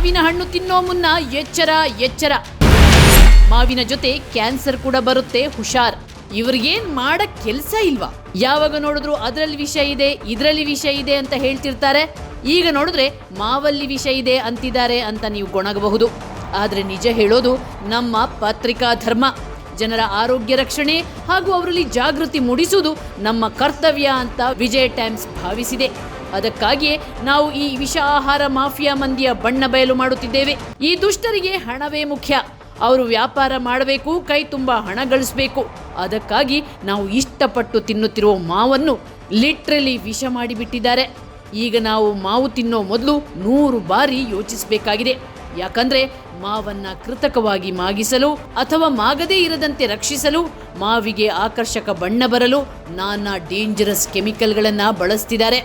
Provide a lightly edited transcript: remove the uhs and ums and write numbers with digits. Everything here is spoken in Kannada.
ಮಾವಿನ ಹಣ್ಣು ತಿನ್ನೋ ಮುನ್ನ ಎಚ್ಚರ ಎಚ್ಚರ. ಮಾವಿನ ಜೊತೆ ಕ್ಯಾನ್ಸರ್ ಕೂಡ ಬರುತ್ತೆ, ಹುಷಾರ್. ಇವ್ರಿಗೇನ್ ಮಾಡಕ್ ಕೆಲ್ಸ ಇಲ್ವಾ? ಯಾವಾಗ ನೋಡಿದ್ರು ಅದ್ರಲ್ಲಿ ವಿಷ ಇದೆ, ಇದ್ರಲ್ಲಿ ವಿಷ ಇದೆ ಅಂತ ಹೇಳ್ತಿರ್ತಾರೆ. ಈಗ ನೋಡಿದ್ರೆ ಮಾವಲ್ಲಿ ವಿಷ ಇದೆ ಅಂತಿದ್ದಾರೆ ಅಂತ ನೀವು ಗೊಣಗಬಹುದು. ಆದ್ರೆ ನಿಜ ಹೇಳೋದು ನಮ್ಮ ಪತ್ರಿಕಾ ಧರ್ಮ. ಜನರ ಆರೋಗ್ಯ ರಕ್ಷಣೆ ಹಾಗೂ ಅವರಲ್ಲಿ ಜಾಗೃತಿ ಮೂಡಿಸುವುದು ನಮ್ಮ ಕರ್ತವ್ಯ ಅಂತ ವಿಜಯ ಟೈಮ್ಸ್ ಭಾವಿಸಿದೆ. ಅದಕ್ಕಾಗಿಯೇ ನಾವು ಈ ವಿಷ ಆಹಾರ ಮಾಫಿಯಾ ಮಂದಿಯ ಬಣ್ಣ ಬಯಲು ಮಾಡುತ್ತಿದ್ದೇವೆ. ಈ ದುಷ್ಟರಿಗೆ ಹಣವೇ ಮುಖ್ಯ. ಅವರು ವ್ಯಾಪಾರ ಮಾಡಬೇಕು, ಕೈ ತುಂಬ ಹಣ ಗಳಿಸಬೇಕು. ಅದಕ್ಕಾಗಿ ನಾವು ಇಷ್ಟಪಟ್ಟು ತಿನ್ನುತ್ತಿರುವ ಮಾವನ್ನು ಲಿಟ್ರಲಿ ವಿಷ ಮಾಡಿಬಿಟ್ಟಿದ್ದಾರೆ. ಈಗ ನಾವು ಮಾವು ತಿನ್ನೋ ಮೊದಲು 100 ಬಾರಿ ಯೋಚಿಸಬೇಕಾಗಿದೆ. ಯಾಕಂದ್ರೆ ಮಾವನ್ನ ಕೃತಕವಾಗಿ ಮಾಗಿಸಲು ಅಥವಾ ಮಾಗದೇ ಇರದಂತೆ ರಕ್ಷಿಸಲು ಮಾವಿಗೆ ಆಕರ್ಷಕ ಬಣ್ಣ ಬರಲು ನಾನಾ ಡೇಂಜರಸ್ ಕೆಮಿಕಲ್ಗಳನ್ನ ಬಳಸ್ತಿದ್ದಾರೆ.